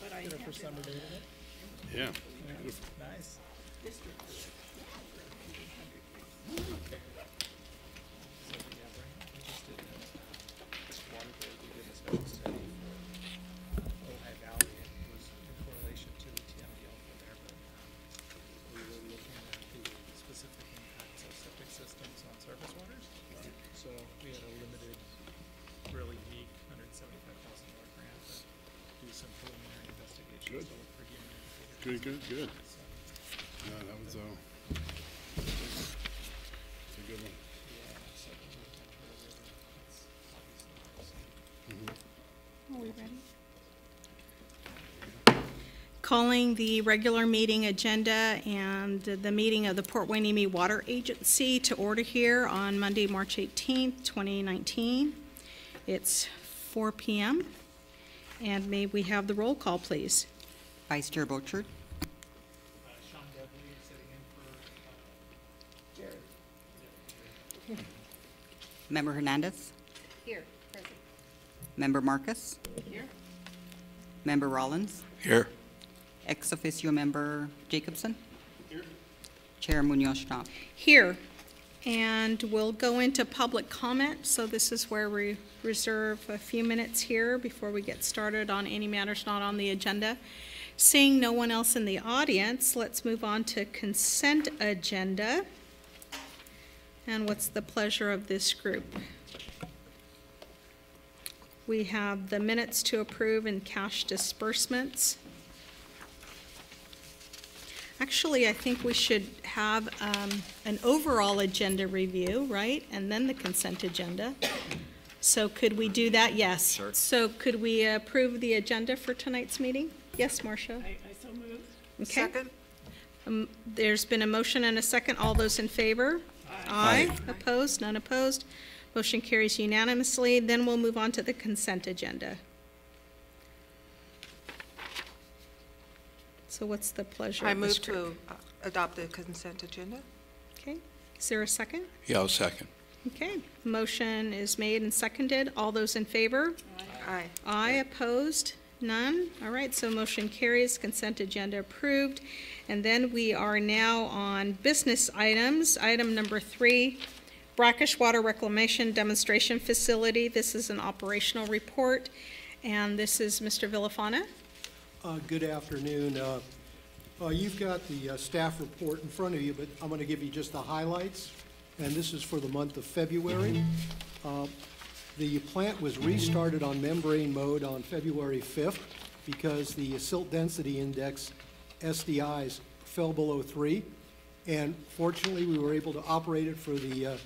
But I Get it for summer date in it. Yeah. Nice. district. So, yeah, right. We just did water board. We did a special study for Ojai Valley. It was in correlation to the TMDL for there, but we were looking at the specific impacts of septic systems on surface waters. So we had a limited, really unique $175,000 grant to do some preliminary investigations Good. to look for human indicators. Good. So, Yeah, that was it's a good one. yeah, so we looked at the river. It's obviously the same. Are we ready? Calling the regular meeting agenda and the meeting of the Port Hueneme Water Agency to order here on Monday, March 18th, 2019. It's 4 p.m. And may we have the roll call, please? Vice Chair Bochard, Sean Dudley sitting in for Jared. Member Hernandez, Here, present. Member Marcus, Here. Member Rollins, Here. ex officio Member Jacobson, Chair Munoz-Schnapp. Here. And we'll go into public comment. So this is where we reserve a few minutes here before we get started on any matters not on the agenda. Seeing no one else in the audience, let's move on to consent agenda. And what's the pleasure of this group? We have the minutes to approve and cash disbursements. Actually, I think we should have an overall agenda review, right? And then the consent agenda. So could we do that? Yes. Sure. So could we approve the agenda for tonight's meeting? Yes, Marcia? I so move. Okay. Second? There's been a motion and a second. All those in favor? Aye. Opposed? None opposed. Motion carries unanimously. Then we'll move on to the consent agenda. So what's the pleasure I of this move group? to adopt the consent agenda. Okay. Is there a second? Yeah, I'll second. Okay. Motion is made and seconded. All those in favor? Aye. Aye. Opposed? None. All right, so motion carries, consent agenda approved. And then we are now on business items. Item number 3, Brackish Water Reclamation Demonstration Facility. This is an operational report, and this is Mr. Villafana. Good afternoon. You've got the staff report in front of you, but I'm going to give you just the highlights, and this is for the month of February. The plant was restarted on membrane mode on February 5th because the silt density index, SDIs, fell below 3. And fortunately, we were able to operate it for the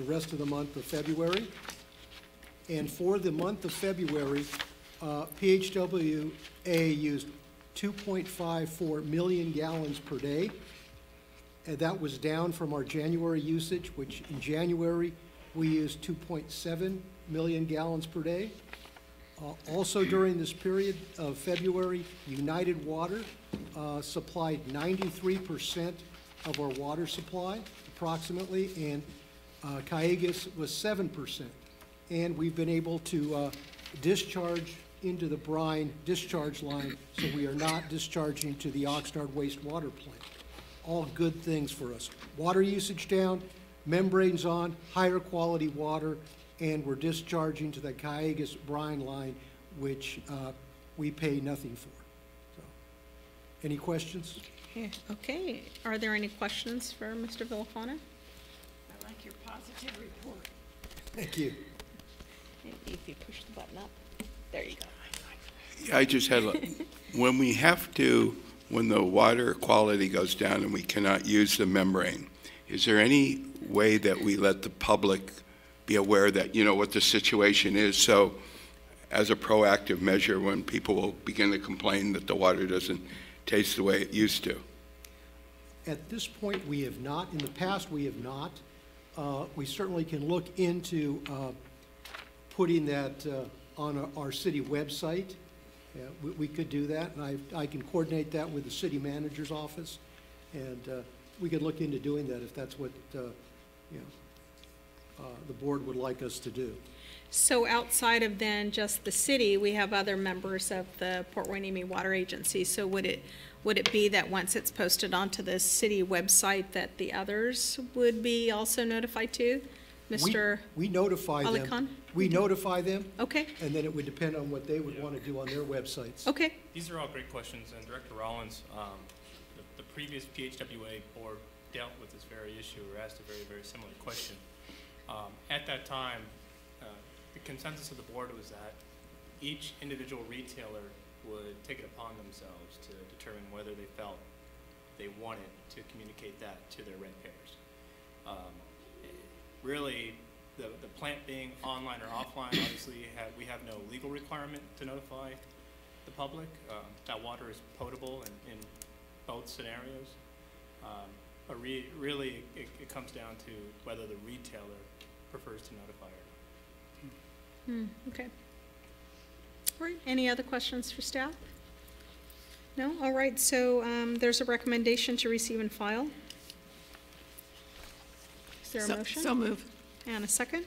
rest of the month of February. And for the month of February, PHWA used 2.54 million gallons per day. And that was down from our January usage, which in January, we used 2.7 million gallons per day. Also during this period of February, United Water supplied 93% of our water supply, approximately, and Cayugas was 7%. And we've been able to discharge into the brine discharge line, so we are not discharging to the Oxnard wastewater plant. All good things for us. Water usage down, membranes on, higher quality water, and we're discharging to the Cayugas brine line, which we pay nothing for. So, any questions? Yeah, okay. Are there any questions for Mr. Villafana? I like your positive report. Thank you. If you push the button up, there you go. Yeah, I just had, when we have to, when the water quality goes down and we cannot use the membrane, is there any way that we let the public be aware that, you know, what the situation is? So as a proactive measure, when people will begin to complain that the water doesn't taste the way it used to? At this point, we have not. In the past, we have not. We certainly can look into putting that on our city website. We could do that, and I can coordinate that with the city manager's office, and we could look into doing that if that's what the board would like us to do. So outside of then just the city, we have other members of the Port Hueneme Water Agency. So would it be that once it's posted onto the city website that the others would be also notified too? Mr. We notify them. Alicon? We notify them, Okay, and then it would depend on what they would want to do on their websites. okay. These are all great questions, and Director Rollins, the previous PHWA board dealt with this very issue, or asked a very, very similar question. At that time, the consensus of the board was that each individual retailer would take it upon themselves to determine whether they felt they wanted to communicate that to their ratepayers. Really, the plant being online or offline, obviously we have no legal requirement to notify the public. That water is potable in both scenarios. But really, it comes down to whether the retailer prefers to notify or not. Okay. All right, any other questions for staff? No? All right, so there's a recommendation to receive and file. Is there a motion? So move. And a second?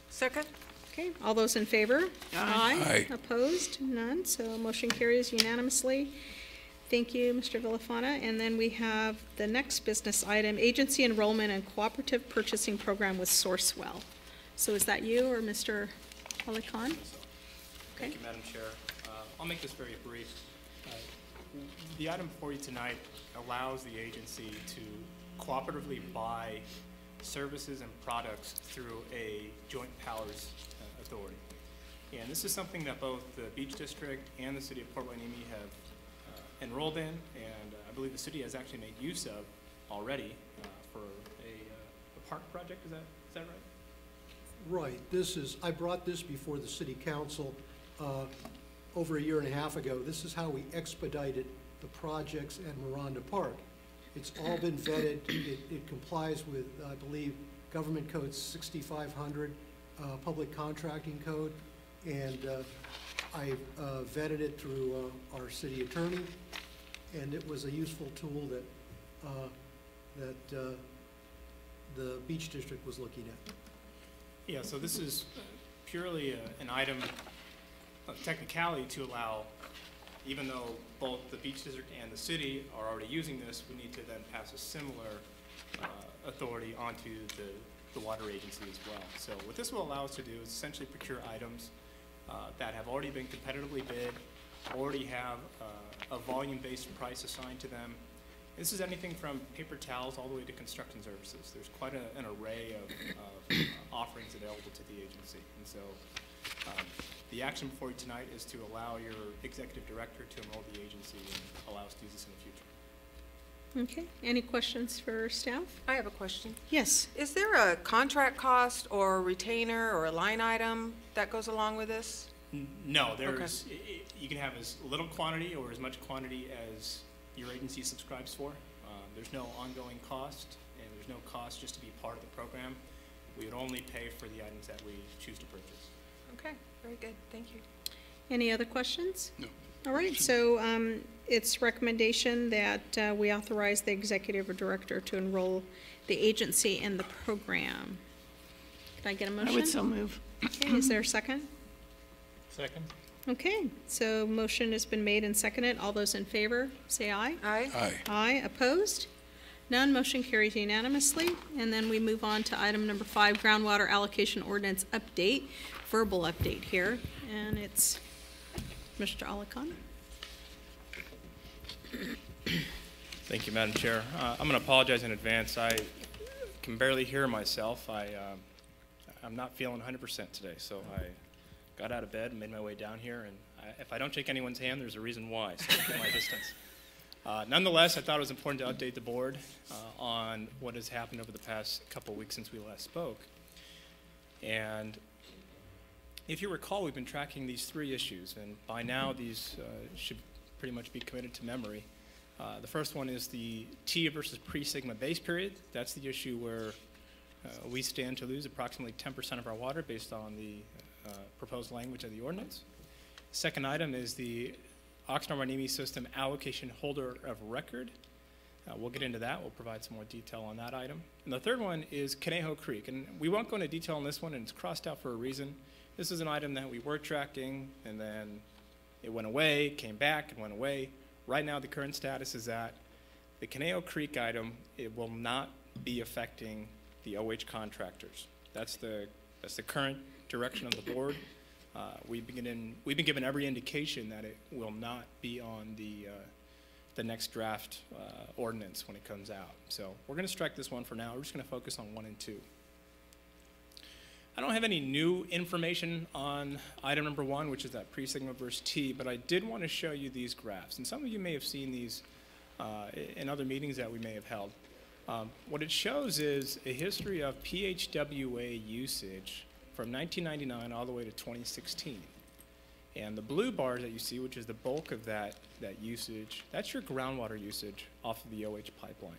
Second? Okay, all those in favor? Aye. Opposed? None, so motion carries unanimously. Thank you, Mr. Villafana. And then we have the next business item, agency enrollment and cooperative purchasing program with Sourcewell. So is that you or Mr. Alicon? Thank you, Madam Chair. I'll make this very brief. The item before you tonight allows the agency to cooperatively buy services and products through a joint powers authority. And this is something that both the Beach District and the City of Port Hueneme have enrolled in, and I believe the city has actually made use of already for a park project. Is that right? Right. I brought this before the city council over a year and a half ago. This is how we expedited the projects at Miranda Park. It's all been vetted. It complies with, I believe, Government Code 6500, Public Contracting Code, and I vetted it through our city attorney, and it was a useful tool that the Beach District was looking at. Yeah, so this is purely an item of technicality to allow, even though both the Beach District and the city are already using this, we need to then pass a similar authority onto the water agency as well. So what this will allow us to do is essentially procure items that have already been competitively bid, already have a volume-based price assigned to them. This is anything from paper towels all the way to construction services. There's quite an array of offerings available to the agency. And so the action before you tonight is to allow your executive director to enroll the agency and allow us to use this in the future. Okay, any questions for staff? I have a question. Yes. Is there a contract cost or a retainer or a line item that goes along with this? No, there's, you can have as little quantity or as much quantity as your agency subscribes for. There's no ongoing cost, and there's no cost just to be part of the program. We would only pay for the items that we choose to purchase. Okay, very good, thank you. Any other questions? No. All right, so it's recommendation that we authorize the executive or director to enroll the agency in the program. Can I get a motion? I would so move. Okay, is there a second? Second? Okay, so motion has been made and seconded. All those in favor, say aye. Aye? Aye. Aye, opposed? None, motion carries unanimously. And then we move on to item number 5, groundwater allocation ordinance update, verbal update here. And it's Mr. Alicon. Thank you, Madam Chair. I'm going to apologize in advance. I can barely hear myself. I'm not feeling 100% today, so I got out of bed and made my way down here, and if I don't shake anyone's hand, there's a reason why, so keep my distance. Nonetheless, I thought it was important to update the board on what has happened over the past couple weeks since we last spoke. And if you recall, we've been tracking these 3 issues, and by now these should pretty much be committed to memory. The first one is the T versus pre-sigma base period. That's the issue where we stand to lose approximately 10% of our water based on the proposed language of the ordinance. Second item is the Oxnard-Hueneme system allocation holder of record. We'll get into that. We'll provide some more detail on that item. And the third one is Conejo Creek. And we won't go into detail on this one, and it's crossed out for a reason. This is an item that we were tracking, and then it went away, came back, and went away. Right now, the current status is that the Conejo Creek item, it will not be affecting the OH contractors. That's the current direction of the board. We've been given every indication that it will not be on the next draft ordinance when it comes out. So we're going to strike this one for now. We're just going to focus on 1 and 2. I don't have any new information on item number 1, which is that pre-sigma versus T, but I did want to show you these graphs. And some of you may have seen these in other meetings that we may have held. What it shows is a history of PHWA usage from 1999 all the way to 2016. And the blue bars that you see, which is the bulk of that usage, that's your groundwater usage off of the OH pipeline,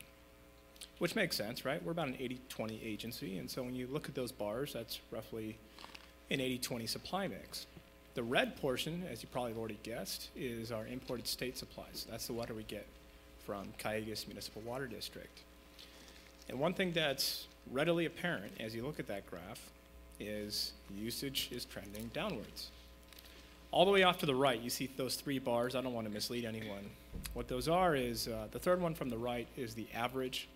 which makes sense, right? We're about an 80-20 agency, and so when you look at those bars, that's roughly an 80-20 supply mix. The red portion, as you probably have already guessed, is our imported state supplies. That's the water we get from Cayugas Municipal Water District. And one thing that's readily apparent as you look at that graph is usage is trending downwards. All the way off to the right, you see those 3 bars. I don't want to mislead anyone. What those are is the third one from the right is the average.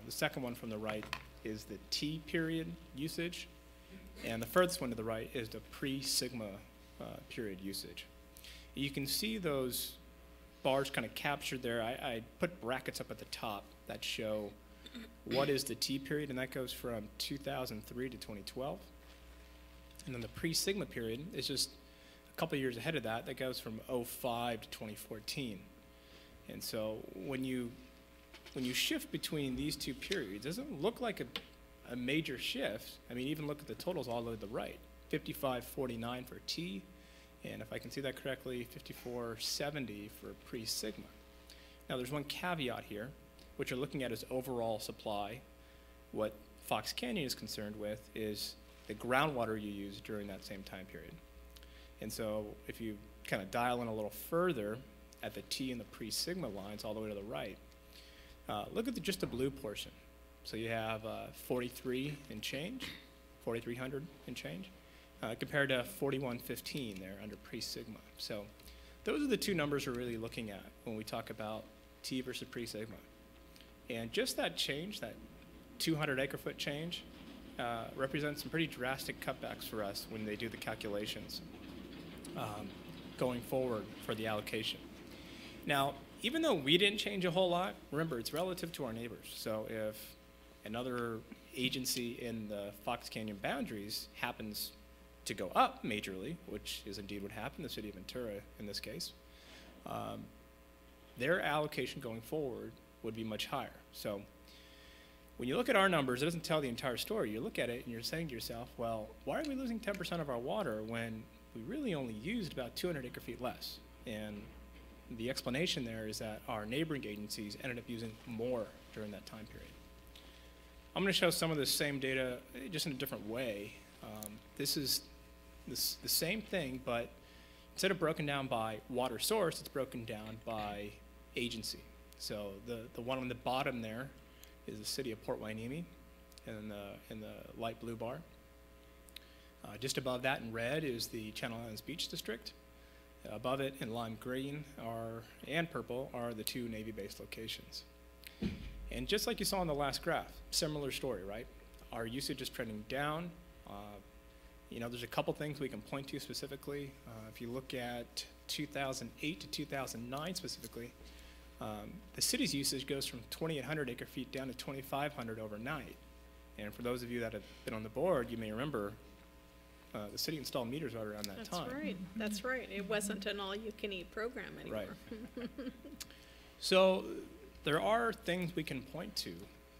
The second one from the right is the T period usage. And the furthest one to the right is the pre-sigma period usage. You can see those bars kind of captured there. I put brackets up at the top that show what is the T period, and that goes from 2003 to 2012. And then the pre-sigma period is just a couple years ahead of that. That goes from 05 to 2014. And so when you shift between these two periods, it doesn't look like a major shift. I mean, even look at the totals all the way to the right. 55.49 for T, and if I can see that correctly, 54.70 for pre-sigma. Now there's one caveat here. What you're looking at is overall supply. What Fox Canyon is concerned with is the groundwater you use during that same time period. And so if you kind of dial in a little further at the T and the pre-sigma lines all the way to the right, look at just the blue portion. So you have 43 and change, 4,300 and change, compared to 4115 there under pre-sigma. So those are the two numbers we're really looking at when we talk about T versus pre-sigma. And just that change, that 200 acre-foot change, represents some pretty drastic cutbacks for us when they do the calculations going forward for the allocation. Now, even though we didn't change a whole lot, remember, it's relative to our neighbors. So if another agency in the Fox Canyon boundaries happens to go up majorly, which is indeed what happened, the city of Ventura in this case, their allocation going forward would be much higher. So when you look at our numbers, it doesn't tell the entire story. You look at it and you're saying to yourself, well, why are we losing 10% of our water when we really only used about 200 acre-feet less? And the explanation there is that our neighboring agencies ended up using more during that time period. I'm going to show some of the same data just in a different way. This is the same thing, but instead of broken down by water source, it's broken down by agency. So the one on the bottom there is the city of Port Hueneme in the light blue bar. Just above that in red is the Channel Islands Beach District. Above it in lime green and purple are the 2 Navy-based locations. And just like you saw in the last graph, similar story, right? Our usage is trending down. There's a couple things we can point to specifically. If you look at 2008 to 2009 specifically, the city's usage goes from 2,800 acre-feet down to 2,500 overnight. And for those of you that have been on the board, you may remember the city installed meters right around that time. That's right. That's right. It wasn't an all-you-can-eat program anymore. Right. So there are things we can point to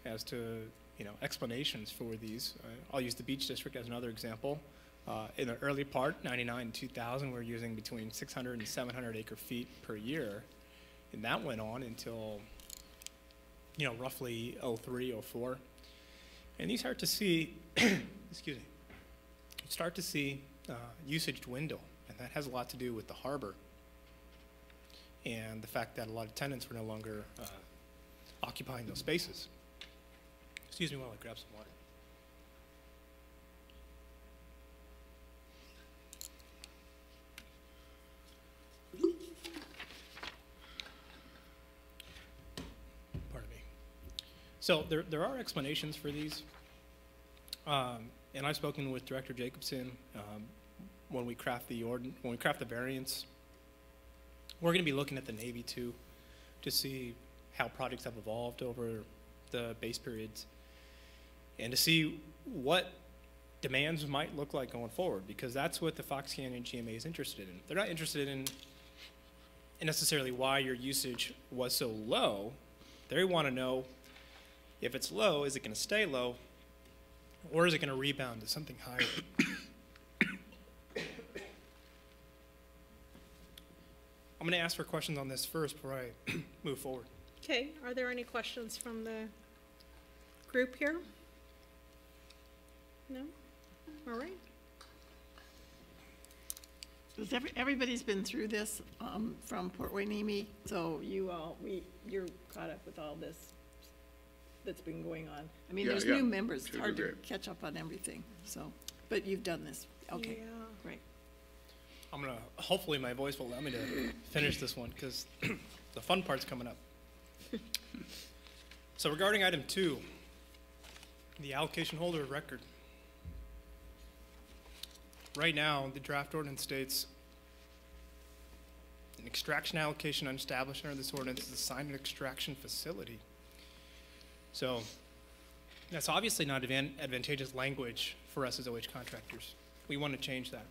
as to explanations for these. I'll use the Beach District as another example. In the early part, 99 and 2000, we're using between 600 and 700 acre-feet per year. And that went on until, roughly 03, 04. And you start to see, excuse me, start to see usage dwindle. And that has a lot to do with the harbor and the fact that a lot of tenants were no longer occupying those spaces. Excuse me while I grab some water. Pardon me. So there are explanations for these. And I've spoken with Director Jacobson. When we craft the variance, we're going to be looking at the Navy too, to see how projects have evolved over the base periods, and to see what demands might look like going forward, because that's what the Fox Canyon GMA is interested in. They're not interested in necessarily why your usage was so low. They want to know, if it's low, is it going to stay low, or is it going to rebound to something higher? I'm going to ask for questions on this first before I move forward. Okay, are there any questions from the group here? No? All right. Because everybody's been through this from Port Hueneme, so you're caught up with all this that's been going on. I mean, Yeah, there's yeah. new members, it's Sure, hard to great. catch up on everything, so, but you've done this. Okay, Yeah. great. I'm going to, hopefully my voice will allow me to finish this one, because the fun part's coming up. So regarding item 2, the allocation holder of record. Right now, the draft ordinance states an extraction allocation established under this ordinance is assigned an extraction facility. So that's obviously not advantageous language for us as OH contractors. We want to change that.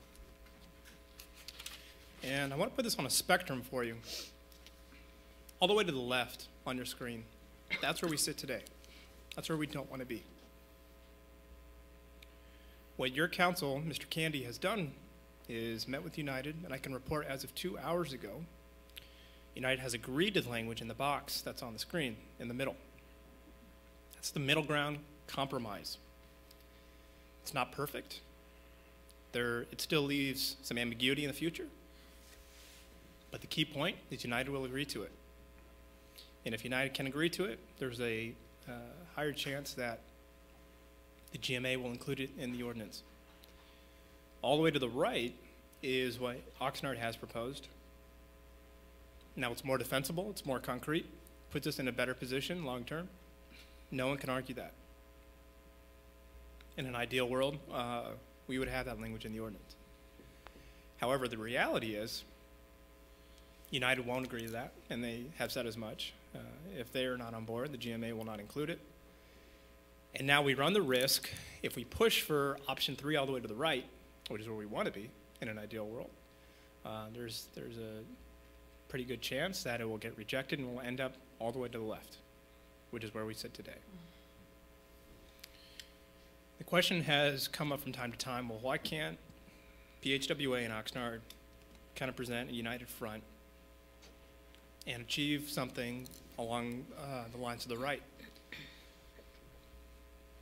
And I want to put this on a spectrum for you. All the way to the left on your screen, that's where we sit today. That's where we don't want to be. What your council, Mr. Candy, has done is met with United, and I can report as of 2 hours ago, United has agreed to the language in the box that's on the screen in the middle. That's the middle ground compromise. It's not perfect. It still leaves some ambiguity in the future. But the key point is United will agree to it. And if United can agree to it, there's a higher chance that the GMA will include it in the ordinance. All the way to the right is what Oxnard has proposed. Now it's more defensible, it's more concrete, puts us in a better position long term. No one can argue that. In an ideal world, we would have that language in the ordinance. However, the reality is United won't agree to that, and they have said as much. If they are not on board, the GMA will not include it. And now we run the risk, if we push for option 3 all the way to the right, which is where we want to be in an ideal world, there's a pretty good chance that it will get rejected and will end up all the way to the left, which is where we sit today. The question has come up from time to time, well, why can't PHWA and Oxnard kind of present a united front and achieve something along the lines to the right?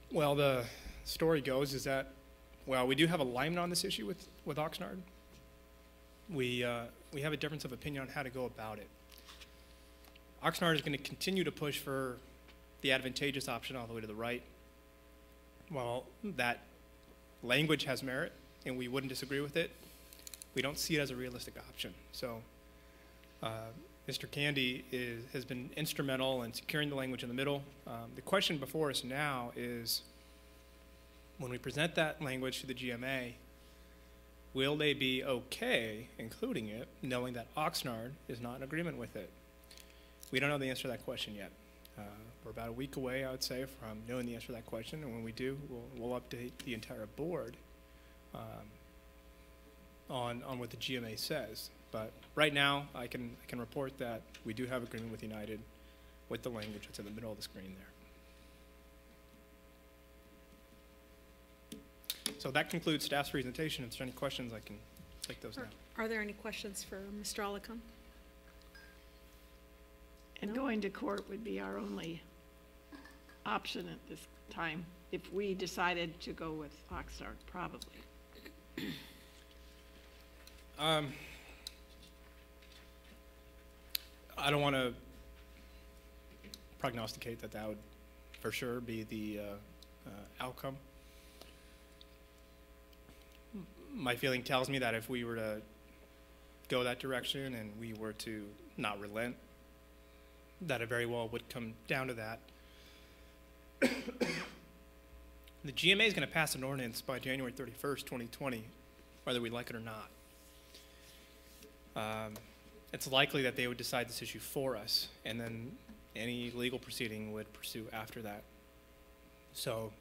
Well, the story goes is that, well, we do have alignment on this issue with Oxnard. We have a difference of opinion on how to go about it. Oxnard is going to continue to push for the advantageous option all the way to the right. While that language has merit and we wouldn't disagree with it, we don't see it as a realistic option. So Mr. Candy has been instrumental in securing the language in the middle. The question before us now is, when we present that language to the GMA, will they be okay including it, knowing that Oxnard is not in agreement with it? We don't know the answer to that question yet. We're about a week away, I would say, from knowing the answer to that question, and when we do, we'll update the entire board on what the GMA says. But right now, I can report that we do have agreement with United with the language that's in the middle of the screen there. So that concludes staff's presentation. If there's any questions, I can take those now. Are there any questions for Mr. Alicon? And going to court would be our only option at this time, if we decided to go with Oxnard, probably. I don't want to prognosticate that that would for sure be the outcome. My feeling tells me that if we were to go that direction and we were to not relent, that it very well would come down to that. The GMA is going to pass an ordinance by January 31st, 2020, whether we like it or not. It's likely that they would decide this issue for us, and then any legal proceeding would pursue after that. So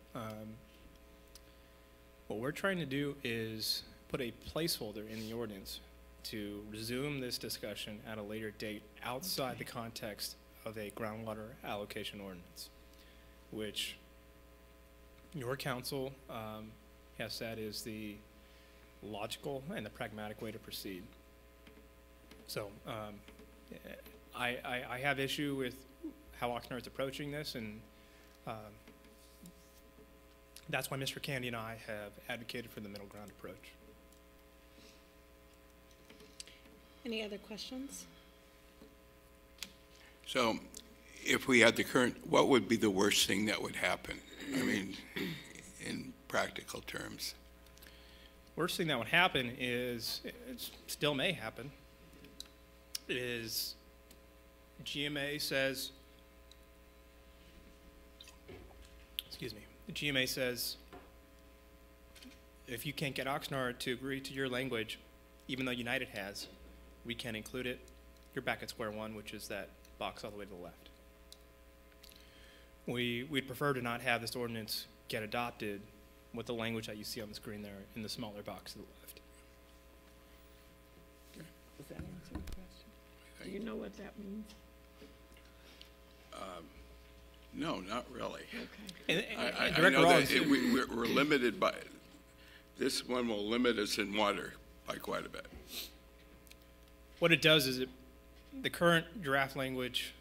what we're trying to do is put a placeholder in the ordinance to resume this discussion at a later date outside the context of a groundwater allocation ordinance, which your council has said is the logical and the pragmatic way to proceed. So I have issue with how Oxnard is approaching this, and that's why Mr. Candy and I have advocated for the middle ground approach. Any other questions? So if we had the current, what would be the worst thing that would happen? I mean, in practical terms. Worst thing that would happen is, it still may happen, is GMA says, excuse me, the GMA says, if you can't get Oxnard to agree to your language, even though United has, we can't include it, you're back at square one, which is that box all the way to the left. We'd prefer to not have this ordinance get adopted with the language that you see on the screen there in the smaller box to the left. Does that answer the question? Do you know what that means? No, not really. Okay. I Director know that Rollins, we're limited by, this one will limit us in water by quite a bit. what it does is the current draft language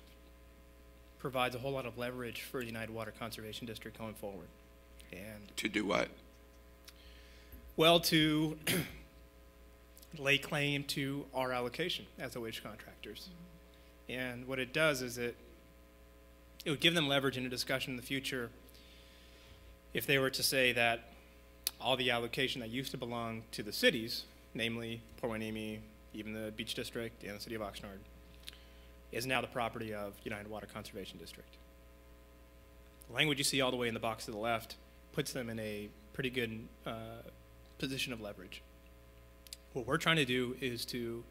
provides a whole lot of leverage for the United Water Conservation District going forward. And To do what? well, to lay claim to our allocation as the wage contractors. And what it does is it would give them leverage in a discussion in the future if they were to say that all the allocation that used to belong to the cities, namely Port Hueneme, even the Beach District and the City of Oxnard, is now the property of United Water Conservation District. The language you see all the way in the box to the left puts them in a pretty good position of leverage. What we're trying to do is to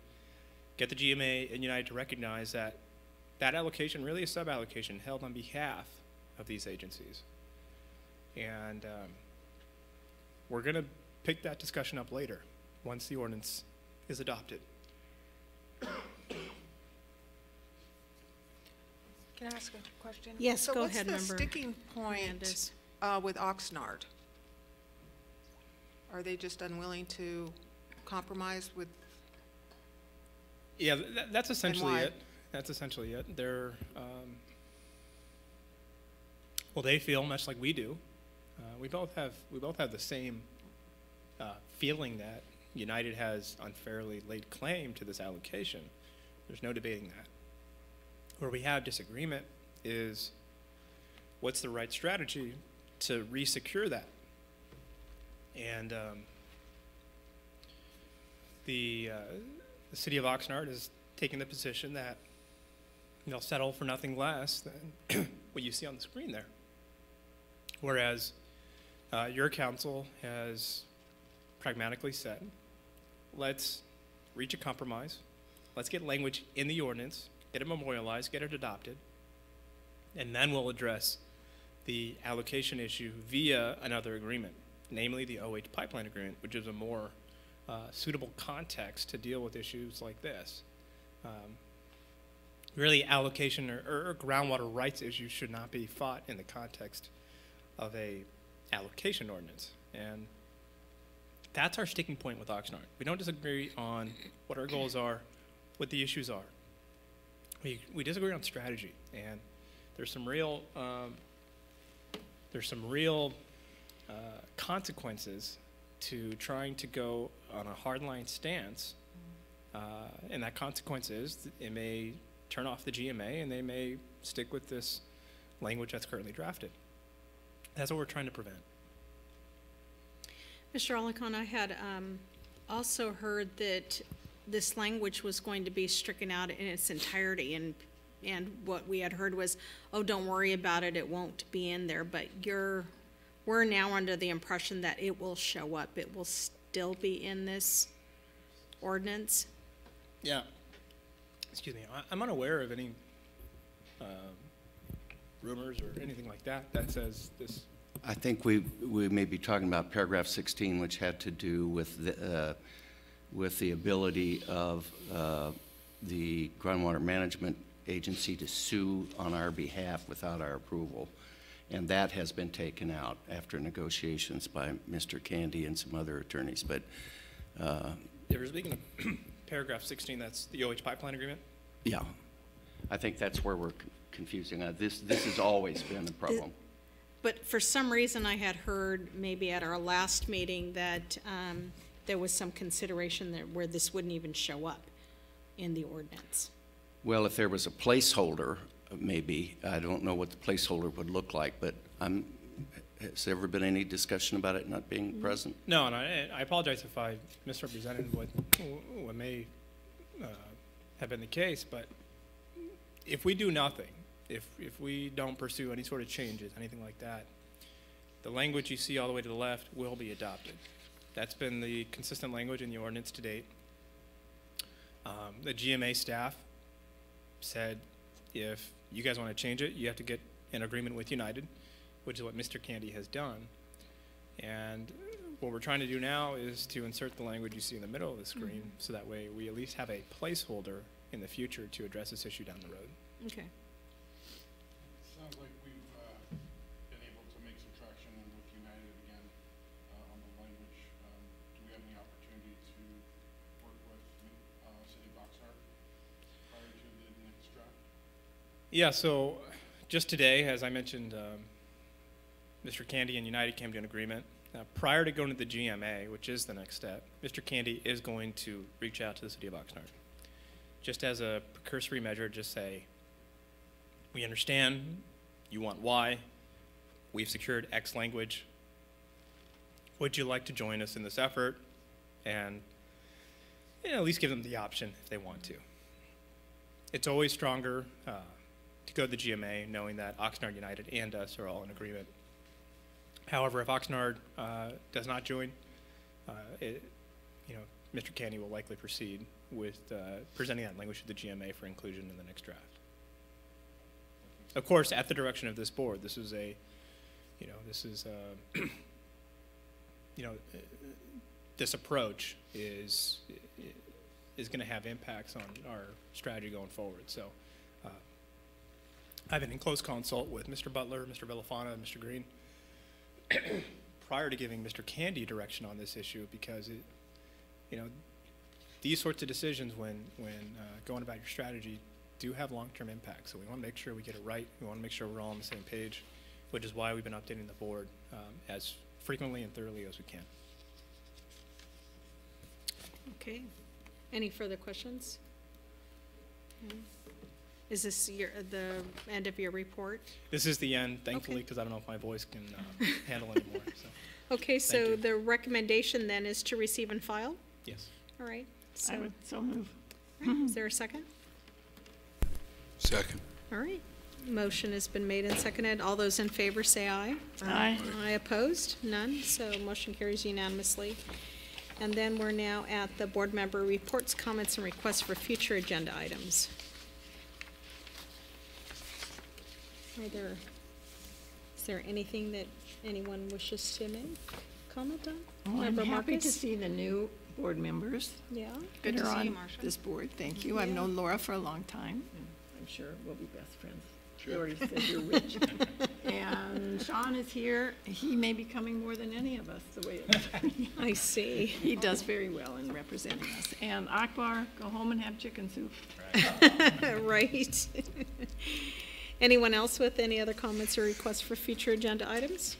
get the GMA and United to recognize that that allocation really is sub-allocation held on behalf of these agencies. And we're going to pick that discussion up later once the ordinance is adopted. Can I ask a question? Yes, go ahead, So Member what's the sticking point Hernandez. with Oxnard? Are they just unwilling to compromise with, Yeah, that's essentially why? it. That's essentially it. They're, well, they feel much like we do. We both have the same feeling that United has unfairly laid claim to this allocation. There's no debating that. Where we have disagreement is what's the right strategy to re-secure that. And the City of Oxnard is taking the position that they'll settle for nothing less than what you see on the screen there. Whereas your council has pragmatically said, let's reach a compromise. Let's get language in the ordinance, get it memorialized, get it adopted, and then we'll address the allocation issue via another agreement, namely the OH pipeline agreement, which is a more suitable context to deal with issues like this. Really, allocation or groundwater rights issues should not be fought in the context of a allocation ordinance. And that's our sticking point with Oxnard. We don't disagree on what our goals are, what the issues are. We disagree on strategy, and there's some real consequences to trying to go on a hardline stance, and that consequence is it may turn off the GMA, and they may stick with this language that's currently drafted. That's what we're trying to prevent. Mr. Alarcon, I had also heard that this language was going to be stricken out in its entirety, and what we had heard was, oh, don't worry about it, it won't be in there, but we're now under the impression that it will show up. It will still be in this ordinance? Yeah. Excuse me. I'm unaware of any rumors or anything like that that says this. I think we may be talking about paragraph 16, which had to do with the ability of the groundwater management agency to sue on our behalf without our approval. And that has been taken out after negotiations by Mr. Candy and some other attorneys. But If you're speaking of paragraph 16, that's the OH pipeline agreement? yeah, I think that's where we're confusing. This has always been a problem. But for some reason, I had heard maybe at our last meeting that there was some consideration there where this wouldn't even show up in the ordinance. Well, if there was a placeholder, maybe. I don't know what the placeholder would look like, but has there ever been any discussion about it not being present? No, and I apologize if I misrepresented what may have been the case, but if we do nothing, if we don't pursue any sort of changes, anything like that, the language you see all the way to the left will be adopted. That's been the consistent language in the ordinance to date. The GMA staff said, if you guys want to change it, you have to get an agreement with United, which is what Mr. Candy has done. And what we're trying to do now is to insert the language you see in the middle of the screen, so that way we at least have a placeholder in the future to address this issue down the road. Okay. Sounds like we've been able to make some traction with United again on the language. Do we have any opportunity to work with City of Oxnard prior to the next draft? Yeah, so just today, as I mentioned, Mr. Candy and United came to an agreement. Prior to going to the GMA, which is the next step, Mr. Candy is going to reach out to the City of Oxnard. Just as a precursory measure, just say, we understand you want Y, we've secured X language. Would you like to join us in this effort? And at least give them the option if they want to. It's always stronger to go to the GMA knowing that Oxnard United and us are all in agreement. However, if Oxnard does not join, Mr. Candy will likely proceed with presenting that language to the GMA for inclusion in the next draft. Of course, at the direction of this board, this is this approach is going to have impacts on our strategy going forward. So I've been in close consult with Mr. Butler, Mr. Villafana, and Mr. Green prior to giving Mr. Candy direction on this issue, because these sorts of decisions when going about your strategy do have long-term impacts. So we want to make sure we get it right. We want to make sure we're all on the same page, which is why we've been updating the board as frequently and thoroughly as we can. Okay. Any further questions? No? Is this the end of your report? This is the end, thankfully, because I don't know if my voice can handle anymore. So. Okay, so the recommendation then is to receive and file? Yes. All right. I would so move. All right, is there a second? Second. All right. Motion has been made and seconded. All those in favor say aye. Aye. Aye opposed? None. So motion carries unanimously. And then we're now at the board member reports, comments, and requests for future agenda items. Is there anything that anyone wishes to make comment on? Well, I'm Member happy to Marcus? see the new board members Yeah. Good that to are see you, on Marcia. this board. Thank you. I've Yeah. known Laura for a long time, and I'm sure we'll be best friends. She already said you're rich. And Sean is here. He may be coming more than any of us, the way it's I see. He does very well in representing us. And Akbar, go home and have chicken soup. Right. Anyone else with any other comments or requests for future agenda items?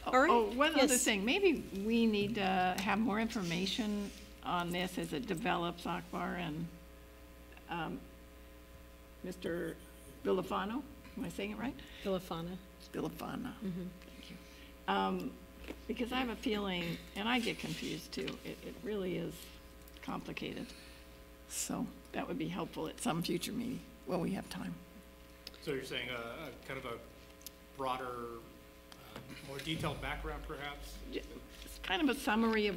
All right. Oh, one other Yes. thing, maybe we need to have more information on this as it develops, Akbar and Mr. Villafano. Am I saying it right? Ilafana. Bilafana. Thank you. Because I have a feeling, and I get confused too, it really is complicated. So that would be helpful at some future meeting when we have time. So you're saying a kind of a broader, more detailed background perhaps? It's kind of a summary of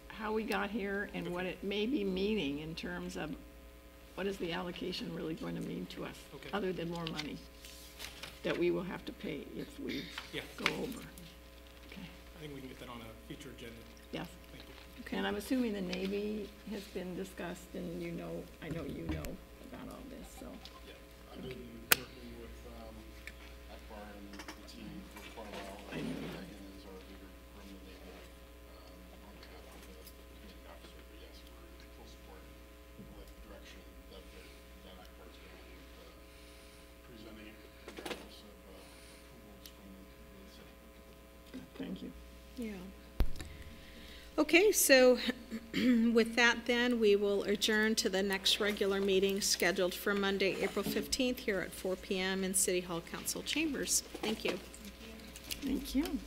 how we got here and what it may be meaning in terms of what is the allocation really going to mean to us, Okay. other than more money that we will have to pay if we Yeah. go over. Okay, I think we can get that on a future agenda. yes. Thank you. Okay. And I'm assuming the Navy has been discussed and I know you know about all this, so. Yeah, I've been working with Akbar and the team for quite a while. I know. Megan is our leader from the Navy on behalf of the commanding officer. But yes, we're in full support of the direction that Akbar's going with presenting it regardless of approvals from the city. Thank you. Yeah. Okay, so with that then, we will adjourn to the next regular meeting scheduled for Monday, April 15th here at 4 p.m. in City Hall Council Chambers. Thank you. Thank you.